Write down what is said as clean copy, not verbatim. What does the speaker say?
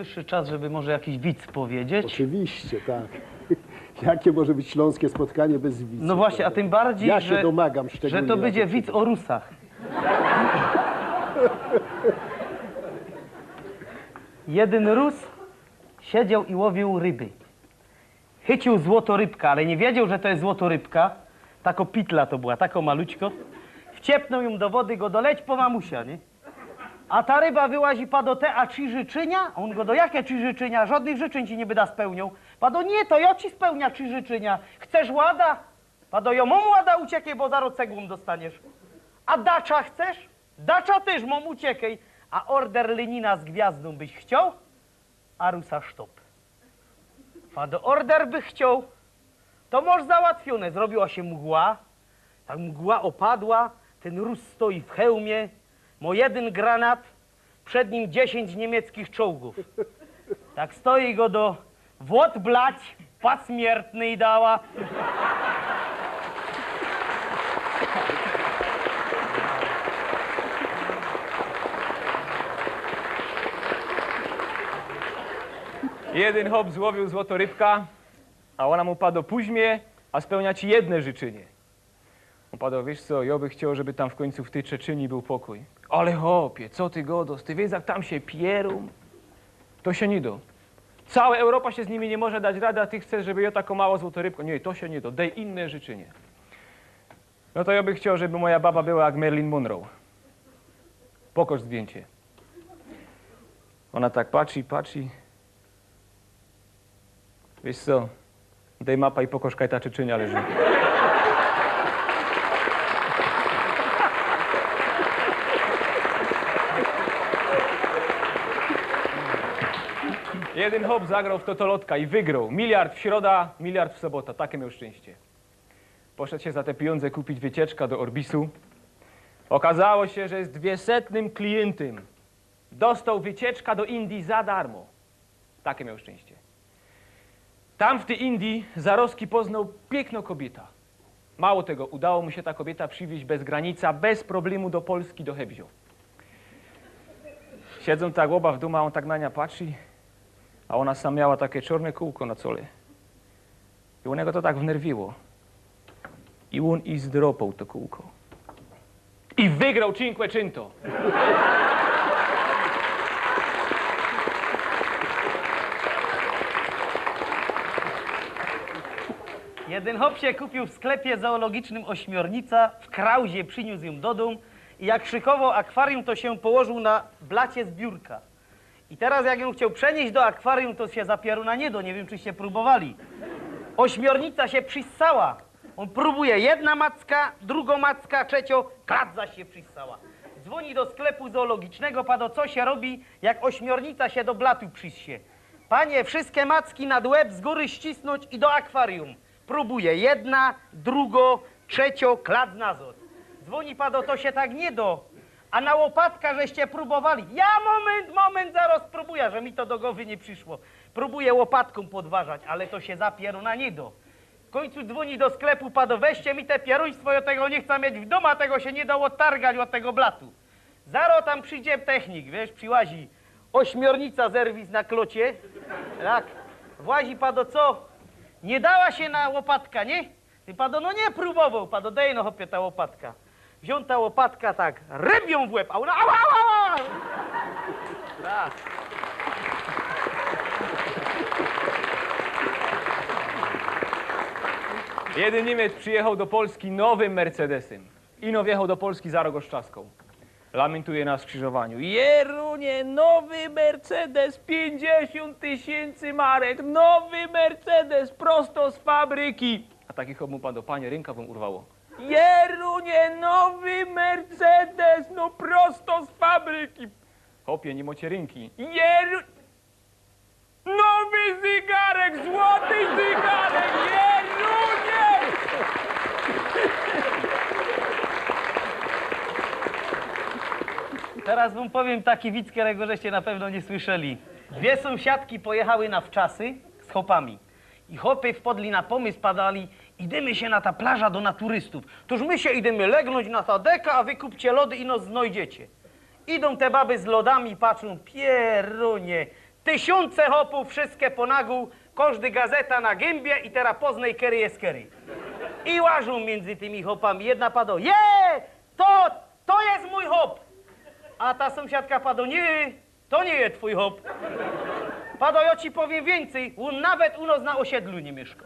najwyższy czas, żeby może jakiś widz powiedzieć. Oczywiście, tak. Jakie może być śląskie spotkanie bez widza? No właśnie, a tym bardziej, ja się domagam szczególnie. że to będzie widz o Rusach. Jeden Rus siedział i łowił ryby. Chycił złotorybka, ale nie wiedział, że to jest złotorybka. Tako pitla to była, tako malućko. Wciepnął ją do wody, go doleć po mamusia, nie? A ta ryba wyłazi, pado te, a ci życzenia? A on go do jakie ci życzenia? Żadnych życzeń ci nie byda spełniał. Pado nie, to ja ci spełnia ci życzenia. Chcesz łada? Pado ja mam łada uciekaj, bo zaraz cegłą dostaniesz. A dacza chcesz? Dacza też mam uciekaj. A order Lenina z gwiazdą byś chciał? A Rusa sztop. Pado order by chciał. To może załatwione. Zrobiła się mgła. Ta mgła opadła. Ten Rus stoi w hełmie. Ma jeden granat, przed nim 10 niemieckich czołgów. Tak stoi go do wod blać, посмертный i dała. Jeden hop złowił złotorybka, a ona mu padła później, a spełnia ci jedne życzenie. On padał, wiesz co, ja by chciał, żeby tam w końcu w tej Czeczynii był pokój. Ale hopie, co ty godos, ty wiesz jak tam się pierą? To się nie da. Cała Europa się z nimi nie może dać rady, a ty chcesz, żeby ja taką małą złotorybkę. Nie, to się nie da, daj inne życzenie. No to ja by chciał, żeby moja baba była jak Marilyn Monroe. Pokaż zdjęcie. Ona tak patrzy. Wiesz co, daj mapa i pokaż, kaj ta Czeczynia leży. Jeden hop zagrał w totolotka i wygrał. Miliard w środa, miliard w sobota. Takie miał szczęście. Poszedł się za te pieniądze kupić wycieczkę do Orbisu. Okazało się, że jest 200 klientem. Dostał wycieczkę do Indii za darmo. Takie miał szczęście. Tam w tej Indii Zaroski poznał piękną kobietę. Mało tego, udało mu się ta kobieta przywieźć bez granica, bez problemu do Polski, do Hebzio. Siedzą tak oba w domu, a on tak na nią patrzy, a ona sam miała takie czarne kółko na czole. I u niego to tak wnerwiło. I on i zdropał to kółko. I wygrał Cinquecento. Jeden hop się kupił w sklepie zoologicznym ośmiornica, w krauzie przyniósł ją do domu i jak szykował akwarium, to się położył na blacie z biurka. I teraz jak ją chciał przenieść do akwarium, to się zapierł na niedo, nie wiem czyście próbowali. Ośmiornica się przissała. On próbuje, jedna macka, drugą macka, trzecią, kladza się przissała. Dzwoni do sklepu zoologicznego, pado co się robi, jak ośmiornica się do blatu przyssie. Panie, wszystkie macki nad łeb z góry ścisnąć i do akwarium. Próbuje, jedna, drugą, trzecią, klad nazor. Dzwoni pado, to się tak nie do. A na łopatka żeście próbowali. Ja moment, zaraz próbuję, że mi to do głowy nie przyszło. Próbuję łopatką podważać, ale to się zapieruna nie do. W końcu dzwoni do sklepu, pado, weźcie mi te pieruństwo, ja tego nie chcę mieć w domu, a tego się nie dało targać od tego blatu. Zaro tam przyjdzie technik, wiesz, przyłazi ośmiornica zerwis na klocie. Tak, włazi pado, co? Nie dała się na łopatka, nie? I pado, no nie próbował, pado, daj no hopie ta łopatka. Wziął ta łopatka tak, rybią w łeb, a ona ała! Tak. Jeden Niemiec przyjechał do Polski nowym Mercedesem. Ino wjechał do Polski za Rogoszczaską. Lamentuje na skrzyżowaniu. Jerunie, nowy Mercedes, 50 000 marek, nowy Mercedes, prosto z fabryki. A takich mu padło, panie, ręka wam urwało. Jerunie, nowy Mercedes, no prosto z fabryki. Hopie, nie macie ręki. Nowy zegarek, złoty zegarek, Jerunie! Teraz wam powiem taki widz, którego żeście na pewno nie słyszeli. Dwie sąsiadki pojechały na wczasy z chopami. I chopy wpadli na pomysł, padali, idziemy się na ta plaża do naturystów. Toż my się idziemy legnąć na ta deka, a wy kupcie lody i nos znajdziecie. Idą te baby z lodami, patrzą, pierunie, Tysiące hopów, wszystkie po nagu, każdy gazeta na gębie i teraz poznej kery jest kery. I łażą między tymi hopami. Jedna pado, to jest mój hop. A ta sąsiadka pado, nie, to nie jest twój hop. Pado, ja ci powiem więcej, on nawet u nas na osiedlu nie mieszka.